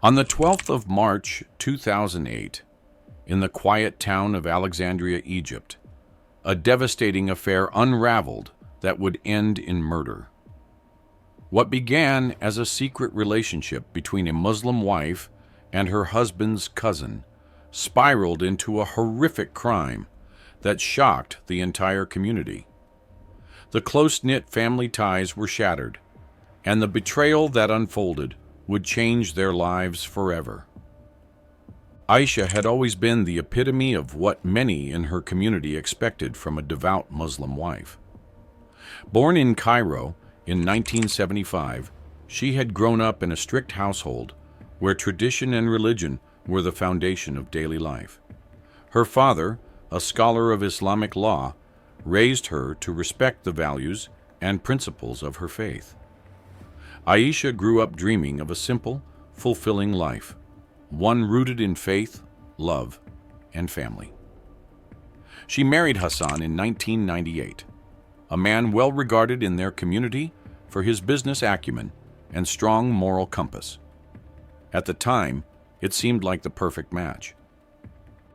On the 12th of March 2008, in the quiet town of Alexandria, Egypt, a devastating affair unraveled that would end in murder. What began as a secret relationship between a Muslim wife and her husband's cousin spiraled into a horrific crime that shocked the entire community. The close-knit family ties were shattered, and the betrayal that unfolded would change their lives forever. Aisha had always been the epitome of what many in her community expected from a devout Muslim wife. Born in Cairo in 1975, she had grown up in a strict household where tradition and religion were the foundation of daily life. Her father, a scholar of Islamic law, raised her to respect the values and principles of her faith. Aisha grew up dreaming of a simple, fulfilling life, one rooted in faith, love, and family. She married Hassan in 1998, a man well regarded in their community for his business acumen and strong moral compass. At the time, it seemed like the perfect match.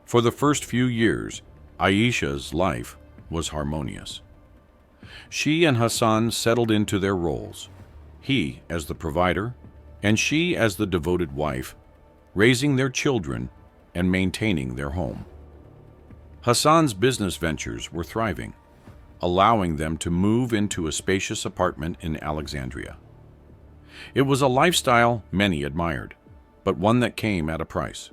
For the first few years, Aisha's life was harmonious. She and Hassan settled into their roles, he as the provider, and she as the devoted wife, raising their children and maintaining their home. Hassan's business ventures were thriving, allowing them to move into a spacious apartment in Alexandria. It was a lifestyle many admired, but one that came at a price.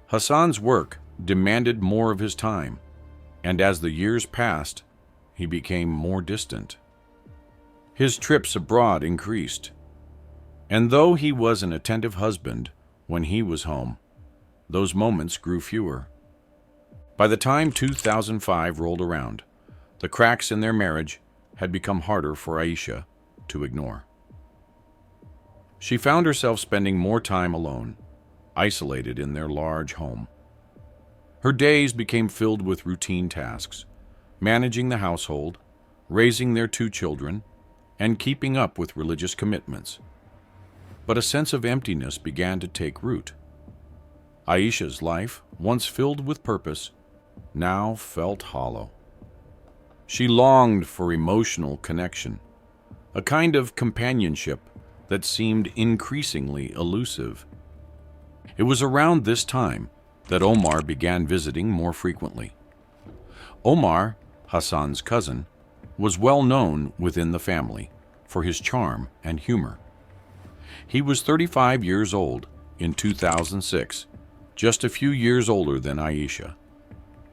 Hassan's work demanded more of his time, and as the years passed, he became more distant. His trips abroad increased, and though he was an attentive husband when he was home, those moments grew fewer. By the time 2005 rolled around, the cracks in their marriage had become harder for Aisha to ignore. She found herself spending more time alone, isolated in their large home. Her days became filled with routine tasks, managing the household, raising their two children, and keeping up with religious commitments. But a sense of emptiness began to take root. Aisha's life, once filled with purpose, now felt hollow. She longed for emotional connection, a kind of companionship that seemed increasingly elusive. It was around this time that Omar began visiting more frequently. Omar, Hassan's cousin, was well known within the family for his charm and humor. He was 35 years old in 2006, just a few years older than Aisha,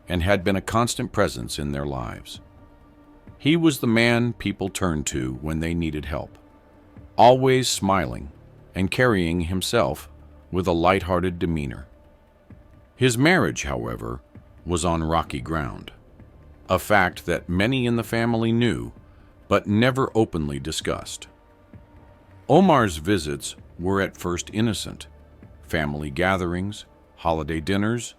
and had been a constant presence in their lives. He was the man people turned to when they needed help, always smiling and carrying himself with a light-hearted demeanor. His marriage, however, was on rocky ground, a fact that many in the family knew but never openly discussed. Omar's visits were at first innocent: family gatherings, holiday dinners,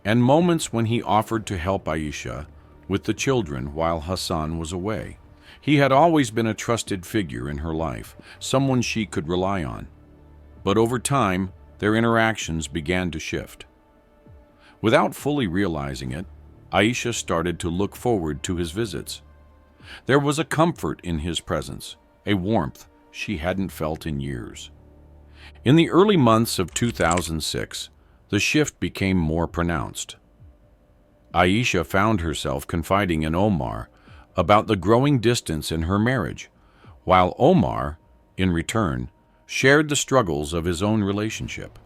and moments when he offered to help Aisha with the children while Hassan was away. He had always been a trusted figure in her life, someone she could rely on. But over time, their interactions began to shift. Without fully realizing it, Aisha started to look forward to his visits. There was a comfort in his presence, a warmth she hadn't felt in years. In the early months of 2006, the shift became more pronounced. Aisha found herself confiding in Omar about the growing distance in her marriage, while Omar, in return, shared the struggles of his own relationship.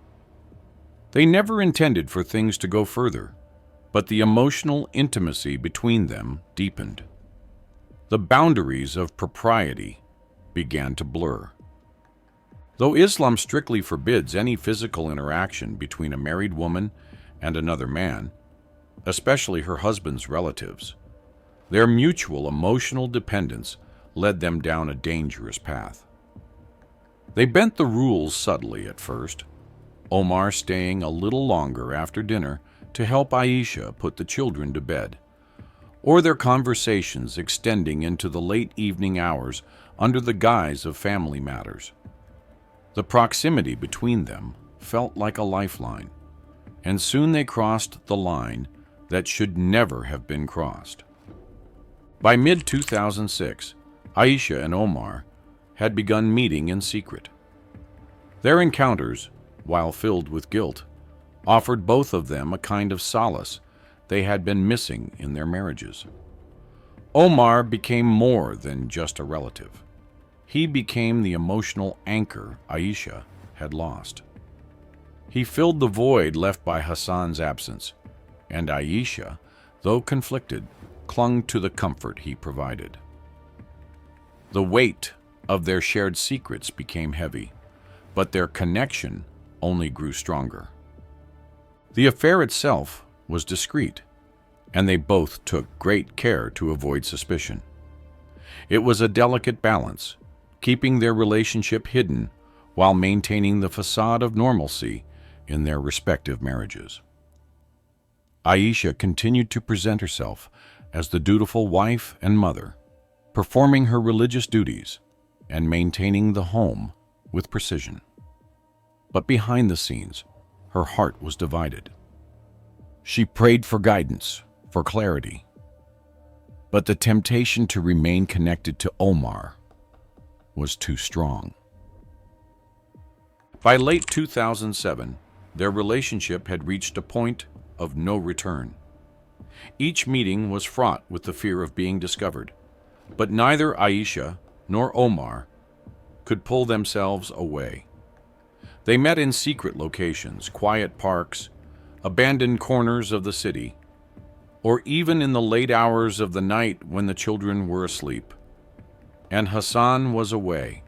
They never intended for things to go further, but the emotional intimacy between them deepened. The boundaries of propriety began to blur. Though Islam strictly forbids any physical interaction between a married woman and another man, especially her husband's relatives, their mutual emotional dependence led them down a dangerous path. They bent the rules subtly at first, Omar staying a little longer after dinner to help Aisha put the children to bed, or their conversations extending into the late evening hours under the guise of family matters. The proximity between them felt like a lifeline, and soon they crossed the line that should never have been crossed. By mid-2006, Aisha and Omar had begun meeting in secret. Their encounters, while filled with guilt, offered both of them a kind of solace they had been missing in their marriages. Omar became more than just a relative. He became the emotional anchor Aisha had lost. He filled the void left by Hassan's absence, and Aisha, though conflicted, clung to the comfort he provided. The weight of their shared secrets became heavy, but their connection only grew stronger. The affair itself was discreet, and they both took great care to avoid suspicion. It was a delicate balance, keeping their relationship hidden while maintaining the facade of normalcy in their respective marriages. Aisha continued to present herself as the dutiful wife and mother, performing her religious duties and maintaining the home with precision. But behind the scenes, her heart was divided. She prayed for guidance, for clarity, but the temptation to remain connected to Omar was too strong. By late 2007, their relationship had reached a point of no return. Each meeting was fraught with the fear of being discovered, but neither Aisha nor Omar could pull themselves away. They met in secret locations, quiet parks, abandoned corners of the city, or even in the late hours of the night when the children were asleep. And Hassan was away.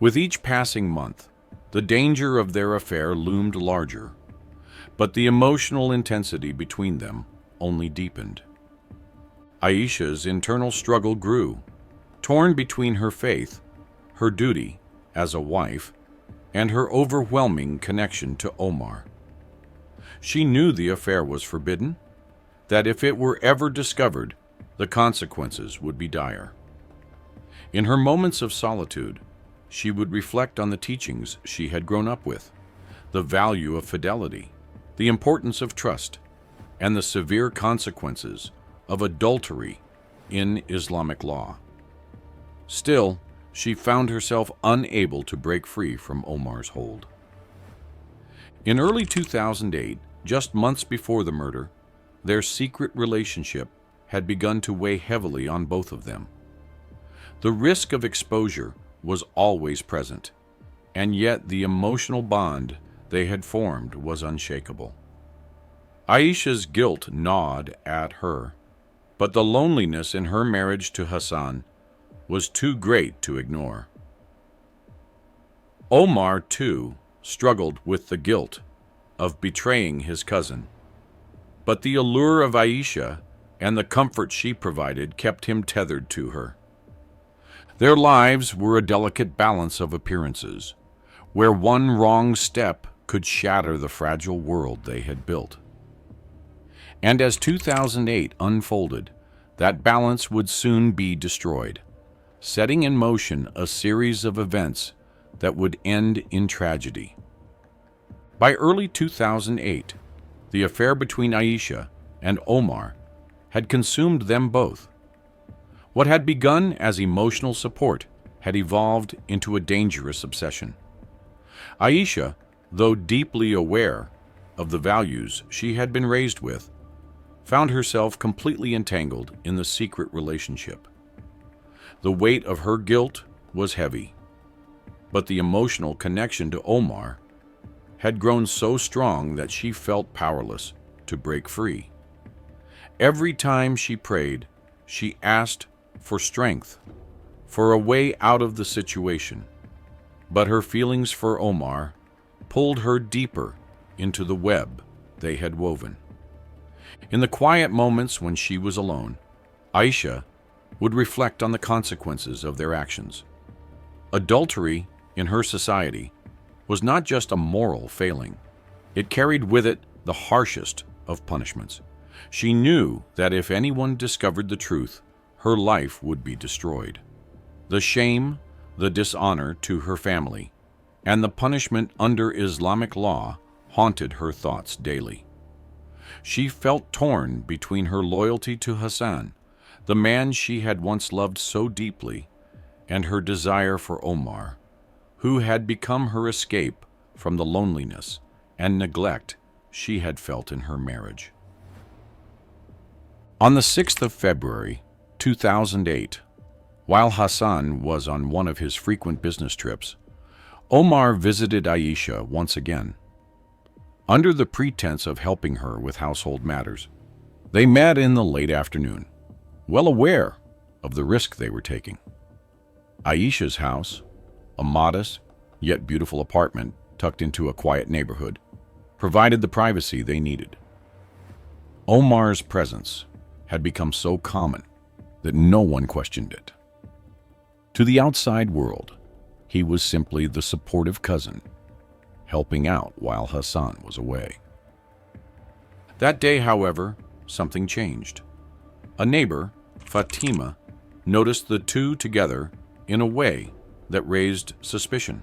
With each passing month, the danger of their affair loomed larger, but the emotional intensity between them only deepened. Aisha's internal struggle grew, torn between her faith, her duty as a wife, and her overwhelming connection to Omar. She knew the affair was forbidden, that if it were ever discovered, the consequences would be dire. In her moments of solitude, she would reflect on the teachings she had grown up with, the value of fidelity, the importance of trust, and the severe consequences of adultery in Islamic law. Still, she found herself unable to break free from Omar's hold. In early 2008, just months before the murder, their secret relationship had begun to weigh heavily on both of them. The risk of exposure was always present, and yet the emotional bond they had formed was unshakable. Aisha's guilt gnawed at her, but the loneliness in her marriage to Hassan was too great to ignore. Omar, too, struggled with the guilt of betraying his cousin, but the allure of Aisha and the comfort she provided kept him tethered to her. Their lives were a delicate balance of appearances, where one wrong step could shatter the fragile world they had built. And as 2008 unfolded, that balance would soon be destroyed, setting in motion a series of events that would end in tragedy. By early 2008, the affair between Aisha and Omar had consumed them both. What had begun as emotional support had evolved into a dangerous obsession. Aisha, though deeply aware of the values she had been raised with, found herself completely entangled in the secret relationship. The weight of her guilt was heavy, but the emotional connection to Omar had grown so strong that she felt powerless to break free. Every time she prayed, she asked for strength, for a way out of the situation, but her feelings for Omar pulled her deeper into the web they had woven. In the quiet moments when she was alone, Aisha would reflect on the consequences of their actions. Adultery in her society was not just a moral failing. It carried with it the harshest of punishments. She knew that if anyone discovered the truth, her life would be destroyed. The shame, the dishonor to her family, and the punishment under Islamic law haunted her thoughts daily. She felt torn between her loyalty to Hassan, the man she had once loved so deeply, and her desire for Omar, who had become her escape from the loneliness and neglect she had felt in her marriage. On the 6th of February, 2008, while Hassan was on one of his frequent business trips, Omar visited Aisha once again. Under the pretense of helping her with household matters, they met in the late afternoon, well aware of the risk they were taking. Aisha's house, a modest yet beautiful apartment tucked into a quiet neighborhood, provided the privacy they needed. Omar's presence had become so common that no one questioned it. To the outside world, he was simply the supportive cousin, helping out while Hassan was away. That day, however, something changed. A neighbor, Fatima, noticed the two together in a way that raised suspicion.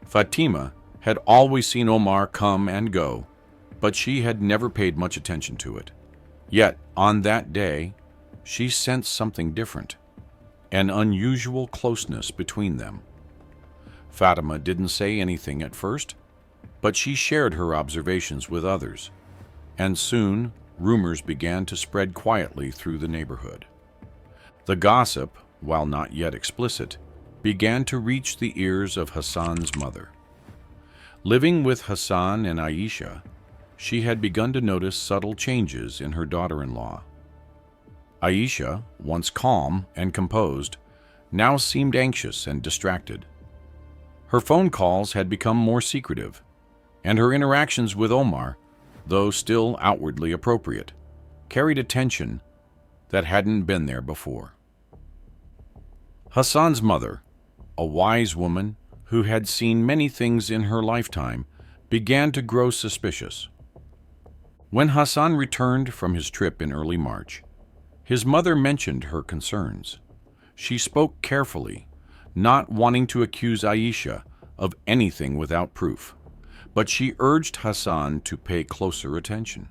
Fatima had always seen Omar come and go, but she had never paid much attention to it. Yet, on that day, she sensed something different, an unusual closeness between them. Fatima didn't say anything at first, but she shared her observations with others, and soon rumors began to spread quietly through the neighborhood. The gossip, while not yet explicit, began to reach the ears of Hassan's mother. Living with Hassan and Aisha, she had begun to notice subtle changes in her daughter-in-law. Aisha, once calm and composed, now seemed anxious and distracted. Her phone calls had become more secretive, and her interactions with Omar, though still outwardly appropriate, carried a tension that hadn't been there before. Hassan's mother, a wise woman who had seen many things in her lifetime, began to grow suspicious. When Hassan returned from his trip in early March, his mother mentioned her concerns. She spoke carefully, not wanting to accuse Aisha of anything without proof, but she urged Hassan to pay closer attention.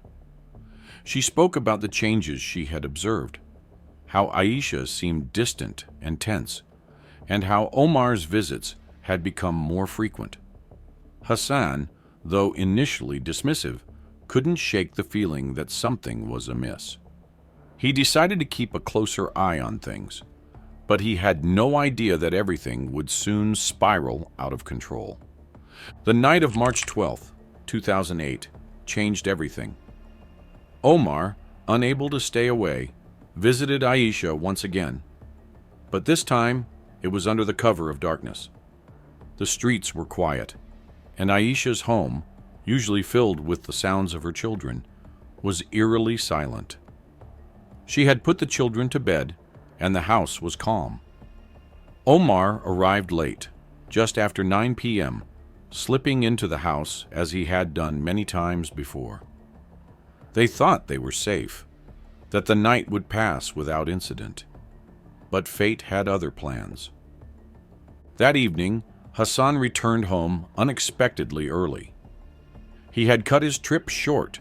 She spoke about the changes she had observed, how Aisha seemed distant and tense, and how Omar's visits had become more frequent. Hassan, though initially dismissive, couldn't shake the feeling that something was amiss. He decided to keep a closer eye on things, but he had no idea that everything would soon spiral out of control. The night of March 12, 2008, changed everything. Omar, unable to stay away, visited Aisha once again, but this time it was under the cover of darkness. The streets were quiet, and Aisha's home, usually filled with the sounds of her children, was eerily silent. She had put the children to bed, and the house was calm. Omar arrived late, just after 9 p.m., slipping into the house as he had done many times before. They thought they were safe, that the night would pass without incident. But fate had other plans. That evening, Hassan returned home unexpectedly early. He had cut his trip short,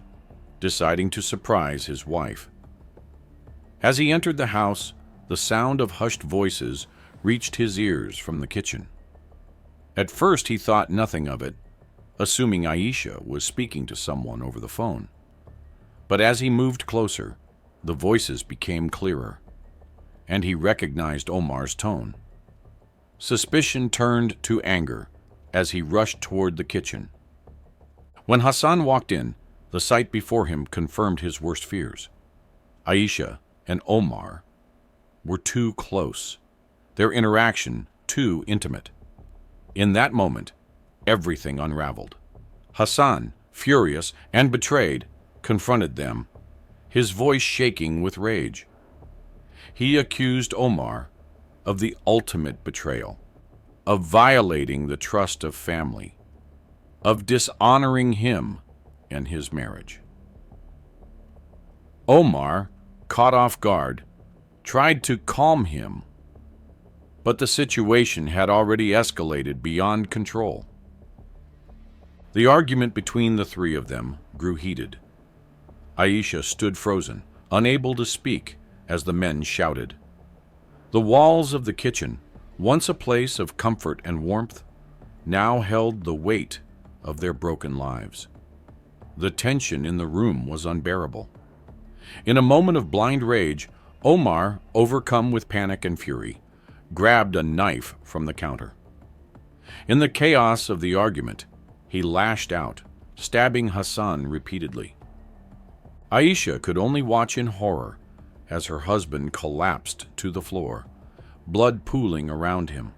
deciding to surprise his wife. As he entered the house, the sound of hushed voices reached his ears from the kitchen. At first he thought nothing of it, assuming Aisha was speaking to someone over the phone. But as he moved closer, the voices became clearer, and he recognized Omar's tone. Suspicion turned to anger as he rushed toward the kitchen. When Hassan walked in, the sight before him confirmed his worst fears. Aisha and Omar were too close, their interaction too intimate. In that moment, everything unraveled. Hassan, furious and betrayed, confronted them, his voice shaking with rage. He accused Omar of the ultimate betrayal, of violating the trust of family, of dishonoring him and his marriage. Omar, caught off guard, tried to calm him, but the situation had already escalated beyond control. The argument between the three of them grew heated. Aisha stood frozen, unable to speak, as the men shouted. The walls of the kitchen, once a place of comfort and warmth, now held the weight of their broken lives. The tension in the room was unbearable. In a moment of blind rage, Omar, overcome with panic and fury, grabbed a knife from the counter. In the chaos of the argument, he lashed out, stabbing Hassan repeatedly. Aisha could only watch in horror as her husband collapsed to the floor, blood pooling around him.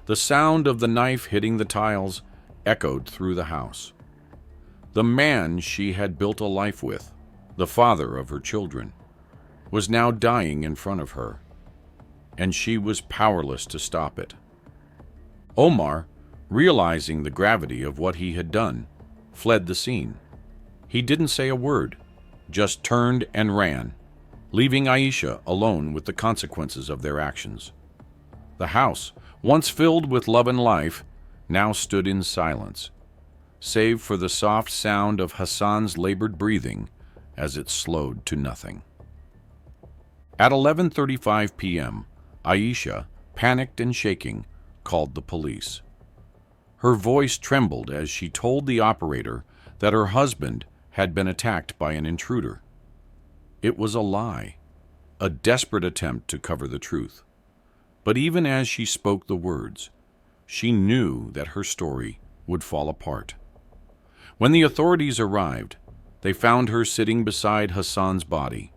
The sound of the knife hitting the tiles echoed through the house. The man she had built a life with, the father of her children, was now dying in front of her, and she was powerless to stop it. Omar, realizing the gravity of what he had done, fled the scene. He didn't say a word, just turned and ran, leaving Aisha alone with the consequences of their actions. The house, once filled with love and life, now stood in silence, save for the soft sound of Hassan's labored breathing as it slowed to nothing. At 11:35 p.m., Aisha, panicked and shaking, called the police. Her voice trembled as she told the operator that her husband had been attacked by an intruder. It was a lie, a desperate attempt to cover the truth. But even as she spoke the words, she knew that her story would fall apart. When the authorities arrived, they found her sitting beside Hassan's body,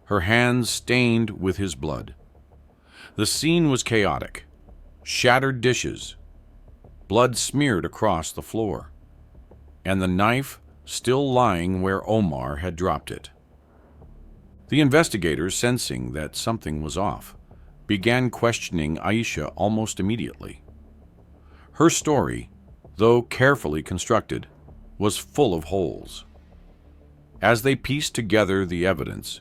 her hands stained with his blood. The scene was chaotic. Shattered dishes, blood smeared across the floor, and the knife still lying where Omar had dropped it. The investigators, sensing that something was off, began questioning Aisha almost immediately. Her story, though carefully constructed, was full of holes. As they pieced together the evidence,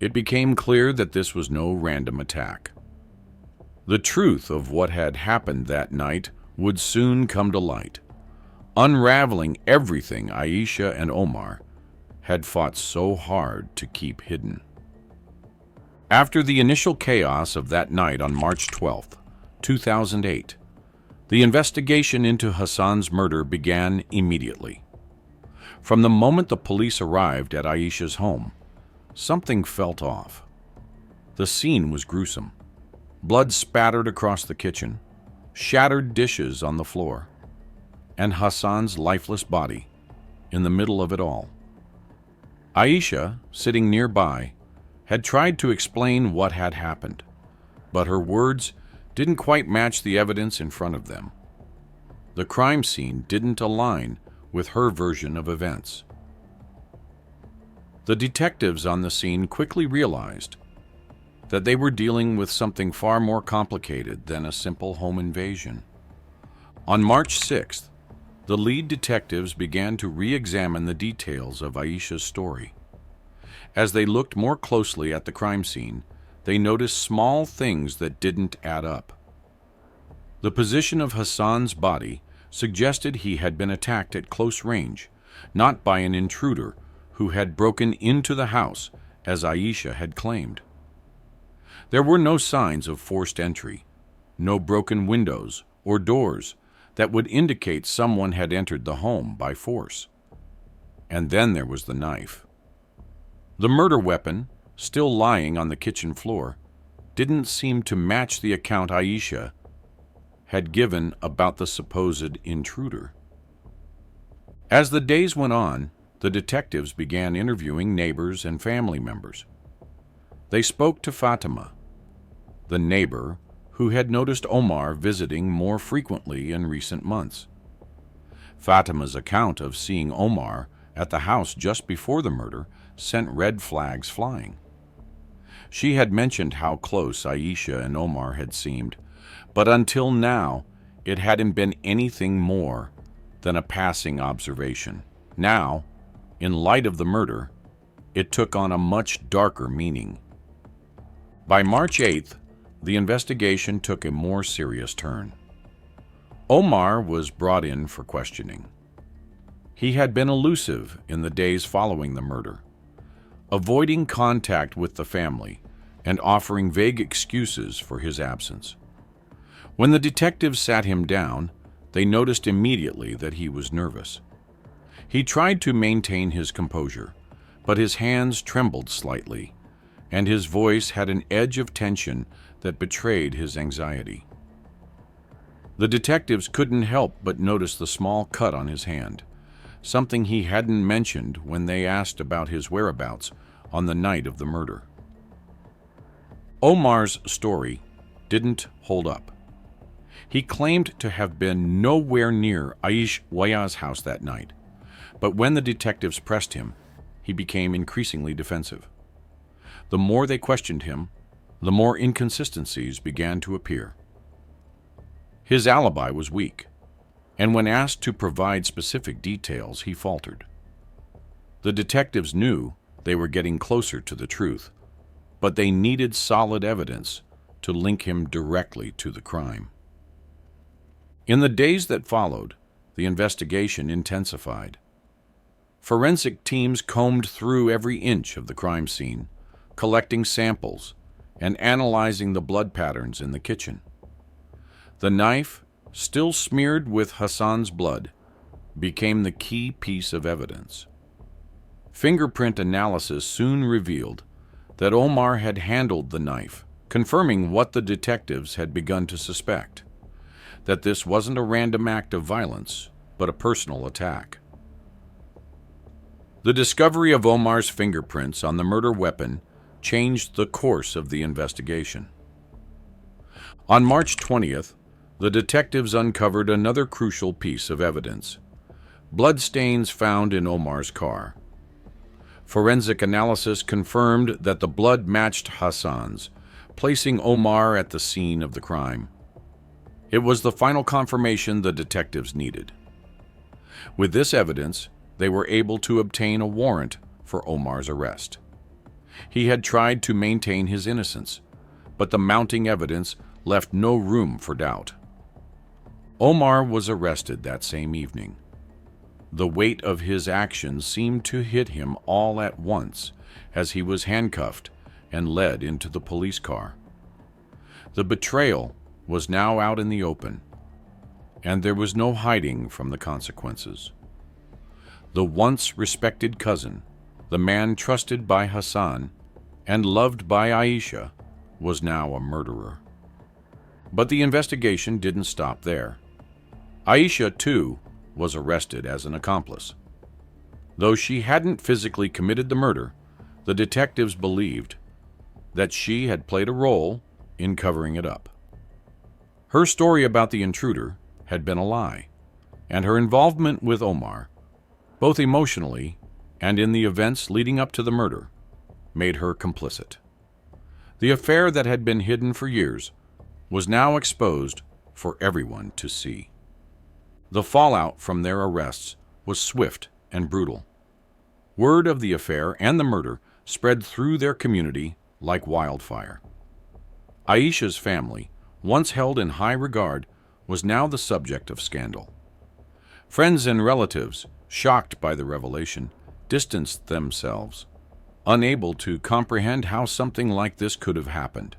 it became clear that this was no random attack. The truth of what had happened that night would soon come to light, unraveling everything Aisha and Omar had fought so hard to keep hidden. After the initial chaos of that night on March 12, 2008, the investigation into Hassan's murder began immediately. From the moment the police arrived at Aisha's home, something felt off. The scene was gruesome. Blood spattered across the kitchen, shattered dishes on the floor, and Hassan's lifeless body in the middle of it all. Aisha, sitting nearby, had tried to explain what had happened, but her words didn't quite match the evidence in front of them. The crime scene didn't align with her version of events. The detectives on the scene quickly realized that they were dealing with something far more complicated than a simple home invasion. On March 6th, the lead detectives began to re-examine the details of Aisha's story. As they looked more closely at the crime scene, they noticed small things that didn't add up. The position of Hassan's body suggested he had been attacked at close range, not by an intruder who had broken into the house, as Aisha had claimed. There were no signs of forced entry, no broken windows or doors that would indicate someone had entered the home by force. And then there was the knife. The murder weapon, still lying on the kitchen floor, didn't seem to match the account Aisha had given about the supposed intruder. As the days went on, the detectives began interviewing neighbors and family members. They spoke to Fatima, the neighbor who had noticed Omar visiting more frequently in recent months. Fatima's account of seeing Omar at the house just before the murder sent red flags flying. She had mentioned how close Aisha and Omar had seemed, but until now it hadn't been anything more than a passing observation. Now, in light of the murder, it took on a much darker meaning. By March 8th, the investigation took a more serious turn. Omar was brought in for questioning. He had been elusive in the days following the murder, avoiding contact with the family and offering vague excuses for his absence. When the detectives sat him down, they noticed immediately that he was nervous. He tried to maintain his composure, but his hands trembled slightly, and his voice had an edge of tension that betrayed his anxiety. The detectives couldn't help but notice the small cut on his hand, something he hadn't mentioned when they asked about his whereabouts on the night of the murder. Omar's story didn't hold up. He claimed to have been nowhere near Aish Waya's house that night, but when the detectives pressed him, he became increasingly defensive. The more they questioned him, the more inconsistencies began to appear. His alibi was weak, and when asked to provide specific details, he faltered. The detectives knew they were getting closer to the truth, but they needed solid evidence to link him directly to the crime. In the days that followed, the investigation intensified. Forensic teams combed through every inch of the crime scene, collecting samples and analyzing the blood patterns in the kitchen. The knife, still smeared with Hassan's blood, became the key piece of evidence. Fingerprint analysis soon revealed that Omar had handled the knife, confirming what the detectives had begun to suspect, that this wasn't a random act of violence, but a personal attack. The discovery of Omar's fingerprints on the murder weapon changed the course of the investigation. On March 20th, the detectives uncovered another crucial piece of evidence: bloodstains found in Omar's car. Forensic analysis confirmed that the blood matched Hassan's, placing Omar at the scene of the crime. It was the final confirmation the detectives needed. With this evidence, they were able to obtain a warrant for Omar's arrest. He had tried to maintain his innocence, but the mounting evidence left no room for doubt. Omar was arrested that same evening. The weight of his actions seemed to hit him all at once as he was handcuffed and led into the police car. The betrayal was now out in the open, and there was no hiding from the consequences. The once respected cousin, the man trusted by Hassan and loved by Aisha, was now a murderer. But the investigation didn't stop there. Aisha, too, was arrested as an accomplice. Though she hadn't physically committed the murder, the detectives believed that she had played a role in covering it up. Her story about the intruder had been a lie, and her involvement with Omar, both emotionally and in the events leading up to the murder, made her complicit. The affair that had been hidden for years was now exposed for everyone to see. The fallout from their arrests was swift and brutal. Word of the affair and the murder spread through their community like wildfire. Aisha's family, once held in high regard, was now the subject of scandal. Friends and relatives, shocked by the revelation, distanced themselves, unable to comprehend how something like this could have happened.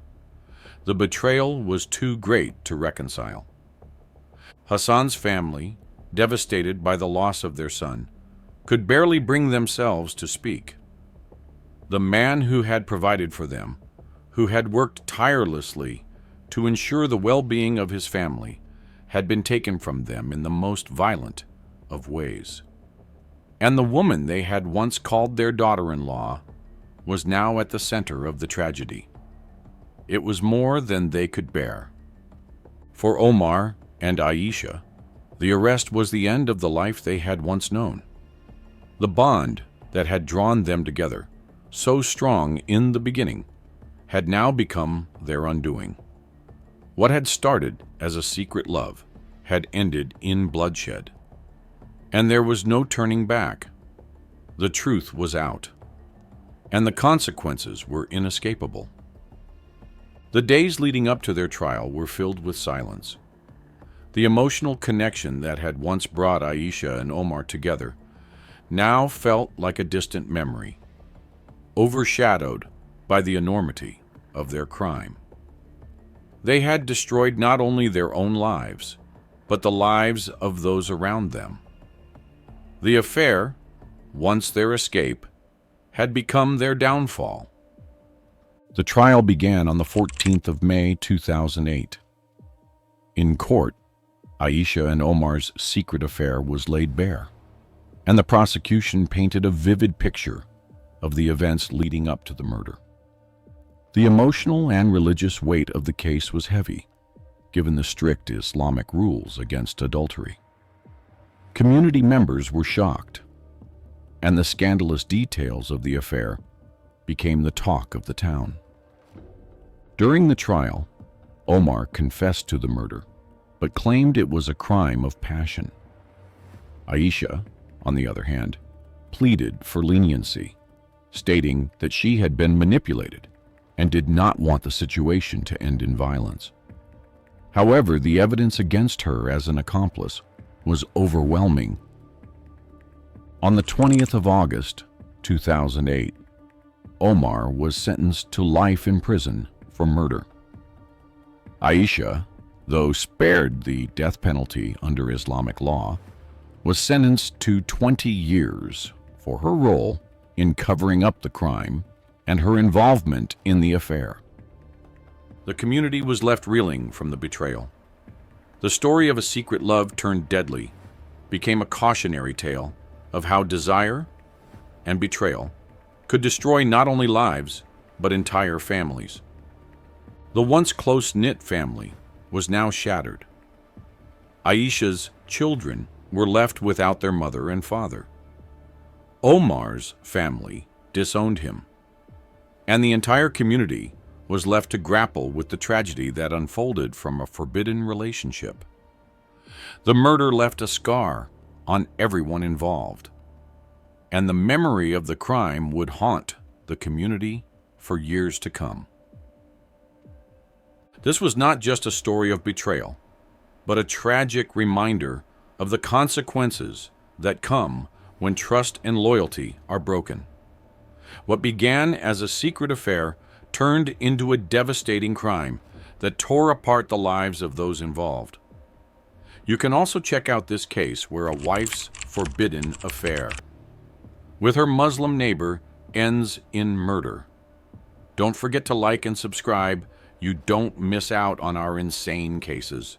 The betrayal was too great to reconcile. Hassan's family, devastated by the loss of their son, could barely bring themselves to speak. The man who had provided for them, who had worked tirelessly to ensure the well-being of his family, had been taken from them in the most violent of ways. And the woman they had once called their daughter-in-law was now at the center of the tragedy. It was more than they could bear. For Omar and Aisha, the arrest was the end of the life they had once known. The bond that had drawn them together, so strong in the beginning, had now become their undoing. What had started as a secret love had ended in bloodshed. And there was no turning back. The truth was out, and the consequences were inescapable. The days leading up to their trial were filled with silence. The emotional connection that had once brought Aisha and Omar together now felt like a distant memory, overshadowed by the enormity of their crime. They had destroyed not only their own lives, but the lives of those around them. The affair, once their escape, had become their downfall. The trial began on the 14th of May, 2008. In court, Aisha and Omar's secret affair was laid bare, and the prosecution painted a vivid picture of the events leading up to the murder. The emotional and religious weight of the case was heavy, given the strict Islamic rules against adultery. Community members were shocked, and the scandalous details of the affair became the talk of the town. During the trial, Omar confessed to the murder, but claimed it was a crime of passion. Aisha, on the other hand, pleaded for leniency, stating that she had been manipulated and did not want the situation to end in violence. However, the evidence against her as an accomplice was overwhelming. On the 20th of August, 2008, Omar was sentenced to life in prison for murder. Aisha, though spared the death penalty under Islamic law, was sentenced to 20 years for her role in covering up the crime and her involvement in the affair. The community was left reeling from the betrayal. The story of a secret love turned deadly became a cautionary tale of how desire and betrayal could destroy not only lives, but entire families. The once close-knit family was now shattered. Aisha's children were left without their mother and father. Omar's family disowned him, and the entire community was left to grapple with the tragedy that unfolded from a forbidden relationship. The murder left a scar on everyone involved, and the memory of the crime would haunt the community for years to come. This was not just a story of betrayal, but a tragic reminder of the consequences that come when trust and loyalty are broken. What began as a secret affair turned into a devastating crime that tore apart the lives of those involved. You can also check out this case where a wife's forbidden affair with her Muslim neighbor ends in murder. Don't forget to like and subscribe. You don't miss out on our insane cases.